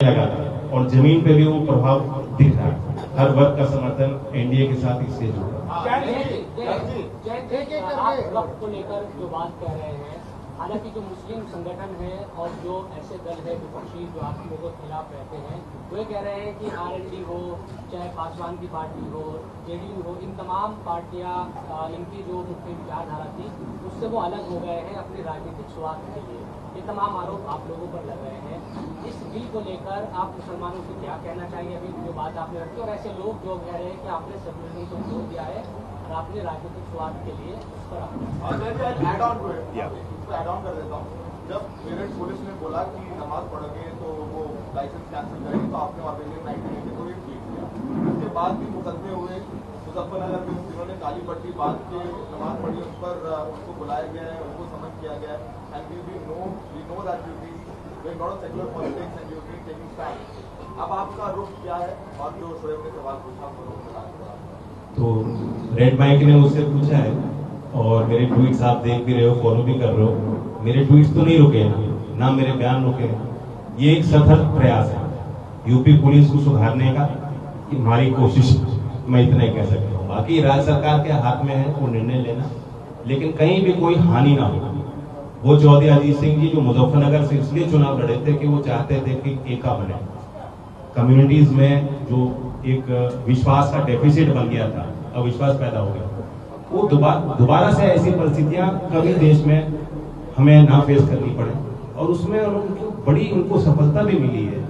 लगा और जमीन पे भी वो प्रभाव दिख रहा है। हर वर्ग का समर्थन एनडीए के साथ इससे जुड़ा। वक्त को लेकर जो बात कह रहे हैं, हालांकि जो मुस्लिम संगठन है और जो ऐसे दल है विपक्षी जो आप लोगों के खिलाफ रहते हैं, वो ये कह रहे हैं कि आरएलडी हो, चाहे पासवान की पार्टी हो, जेडीयू हो, इन तमाम पार्टियां इनकी जो मुख्य विचारधारा थी उससे वो अलग हो गए हैं अपने राजनीतिक स्वार्थ के लिए। ये तमाम आरोप आप लोगों पर लग रहे हैं। इस बिल को लेकर आप मुसलमानों से क्या कहना चाहिए? अभी जो बात आपने रखी, और ऐसे लोग जो कह रहे हैं कि आपने सेक्युलरिज्म को छोड़ दिया है और आपने राजनीतिक स्वार्थ के लिए उस पर ऐड ऑन कर देता हूँ। जब मेरठ पुलिस ने बोला कि नमाज पढ़ोगे तो वो लाइसेंस कैंसिल करेंगे, तो आपने ऑर्डिनेट 1980 को भी ट्वीट किया। उसके बाद भी मुकदमे हुए मुजफ्फरनगर में, जिन्होंने काली पट्टी बांध के नमाज पढ़ी उस पर उनको बुलाया गया है, उनको समन किया गया है। And we know that you be doing lot of secular politics and you be taking stand. अब आपका रुख क्या है? और जो शोएब ने सवाल पूछा वो रुख बता दिया। तो रेड माइक ने मुझसे पूछा है और मेरे ट्वीट्स आप देख भी रहे हो, फॉलो भी कर रहे हो। मेरे ट्वीट्स तो नहीं रुके ना मेरे बयान रुके। ये एक सफल प्रयास है यूपी पुलिस को सुधारने का, हमारी कोशिश, मैं इतना ही कह सकता हूँ। बाकी राज्य सरकार के हाथ में है वो निर्णय लेना, लेकिन कहीं भी कोई हानि ना हो। वो चौधरी अजीत सिंह जी जो मुजफ्फरनगर से इसलिए चुनाव लड़े थे कि वो चाहते थे कि एका बने। कम्युनिटीज में जो एक विश्वास का डेफिसिट बन गया था, अविश्वास पैदा हो गया, वो दोबारा से ऐसी परिस्थितियां कभी देश में हमें ना फेस करनी पड़े, और उसमें उनको सफलता भी मिली है।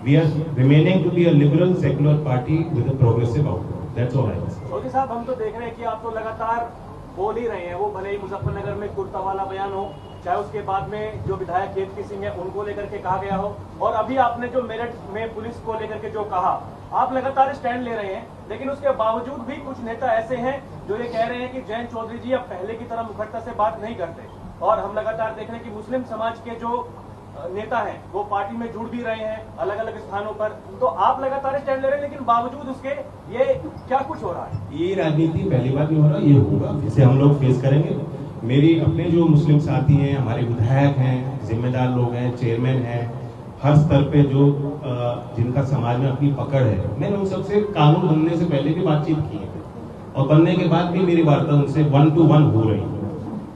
We are remaining to be a liberal secular party with a progressive outlook. That's all I will say. Chaudhary साहब, हम तो देख रहे हैं कि आप तो लगातार बोल ही रहे हैं, वो भले ही मुजफ्फरनगर में कुर्ता वाला बयान हो, चाहे उसके बाद में जो विधायक केतकी सिंह है उनको लेकर के कहा गया हो, और अभी आपने जो मेरठ में पुलिस को लेकर के जो कहा, आप लगातार स्टैंड ले रहे हैं। लेकिन उसके बावजूद भी कुछ नेता ऐसे हैं जो ये कह रहे हैं कि जयंत चौधरी जी अब पहले की तरह मुखरता से बात नहीं करते, और हम लगातार देख रहे हैं कि मुस्लिम समाज के जो नेता हैं वो पार्टी में जुड़ भी रहे हैं अलग अलग स्थानों पर। तो आप लगातार स्टैंड ले रहे हैं, लेकिन बावजूद उसके ये क्या कुछ हो रहा है? ये राजनीति पहली बार नहीं हो रहा, ये होगा, इसे हम लोग फेस करेंगे। मेरी अपने जो मुस्लिम साथी हैं, हमारे विधायक हैं, जिम्मेदार लोग हैं, चेयरमैन हैं, हर स्तर पे जो जिनका समाज में अपनी पकड़ है, मैंने उन सबसे कानून बनने से पहले भी बातचीत की है, और बनने के बाद भी मेरी वार्ता उनसे 1 to 1 हो रही है।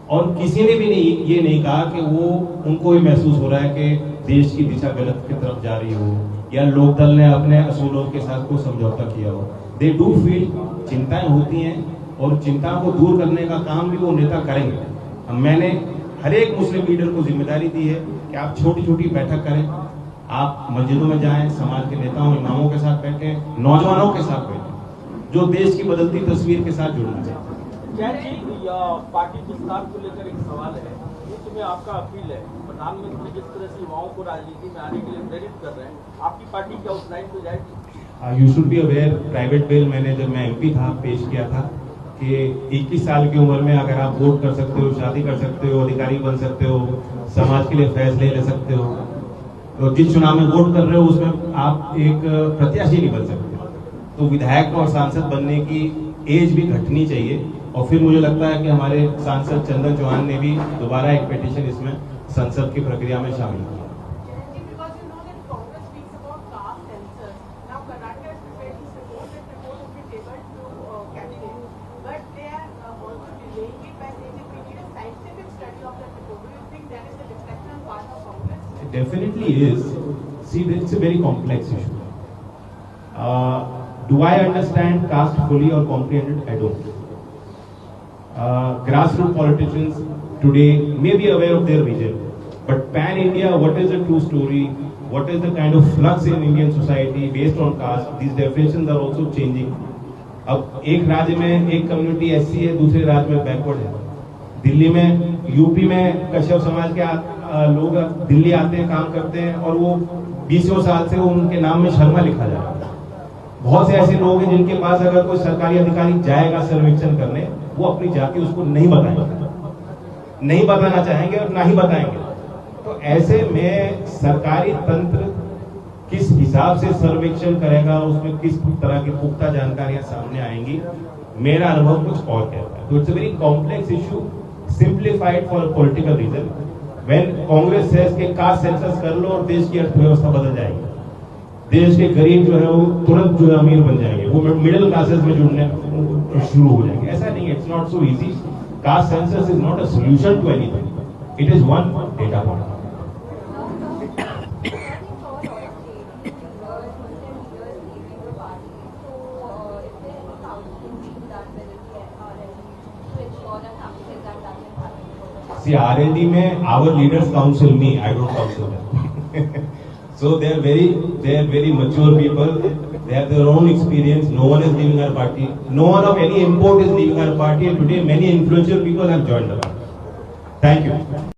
और किसी ने भी ये नहीं कहा कि वो उनको ये महसूस हो रहा है कि देश की दिशा गलत की तरफ जा रही हो, या लोकदल ने अपने असूलों के साथ कोई समझौता किया हो। दे डू फील, चिंताएं होती हैं, और चिंता को दूर करने का काम भी वो नेता करेंगे। मैंने हर एक मुस्लिम लीडर को जिम्मेदारी दी है कि आप छोटी छोटी बैठक करें, आप मस्जिदों में जाएं, समाज के नेताओं इमामों के साथ बैठें, नौजवानों के साथ बैठें, जो देश की बदलती तस्वीर के साथ जुड़ना चाहिए। पार्टी विस्तार को लेकर एक सवाल है, उसमें आपका अपील है, प्रधानमंत्री जिस तरह से युवाओं को राजनीति में आने के लिए प्रेरित कर रहे हैं, आपकी पार्टी क्या उस लाइन पे जाएगी? You should be aware, private bill मैंने जब मैं एमपी था पेश किया था कि 21 साल की उम्र में अगर आप वोट कर सकते हो, शादी कर सकते हो, अधिकारी बन सकते हो, समाज के लिए फैसले ले सकते हो, तो जिस चुनाव में वोट कर रहे हो उसमें आप एक प्रत्याशी नहीं बन सकते। तो विधायक और सांसद बनने की एज भी घटनी चाहिए। और फिर मुझे लगता है कि हमारे सांसद चंदन चौहान ने भी दोबारा एक पिटीशन इसमें संसद की प्रक्रिया में शामिल किया। Definitely is. See, it's a very complex issue. Do I understand caste fully or comprehend it? I don't. Grassroots politicians today may be aware of their vision, but pan-India, what is the true story? What is the kind of flux in Indian society based on caste? These definitions are also changing. अब एक राज्य में एक community ऐसी है, दूसरे राज्य में बैकवर्ड है। दिल्ली में, यूपी में कश्यप समाज के लोग दिल्ली आते हैं, काम करते हैं, और वो 20 साल से उनके नाम में शर्मा लिखा जा रहा है। बहुत से ऐसे लोग हैं जिनके पास अगर कोई सरकारी अधिकारी जाएगा सर्वेक्षण करने, वो अपनी जाति उसको नहीं बताएंगे, नहीं बताना चाहेंगे और ना ही बताएंगे। तो ऐसे में सरकारी तंत्र किस हिसाब से सर्वेक्षण करेगा, उसमें किस तरह की पुख्ता जानकारियां सामने आएंगी, मेरा अनुभव कुछ और कहता है। तो it's a very complex issue, simplified for a political reason. When Congress says कि कास्ट सेंसस कर लो और देश की अर्थव्यवस्था बदल जाएगी, देश के गरीब जो है वो तुरंत जो है अमीर बन जाएंगे, वो मिडिल क्लासेस में जुड़ने शुरू हो जाएंगे। ऐसा नहीं है, it's not so easy. Caste census is not a solution to anything, it is one data point. See, R&D में our leaders counsel me, I don't counsel them. So they are very mature people. They have their own experience. No one is leaving our party. No one of any import is leaving our party. And today, many influential people have joined the party. Thank you.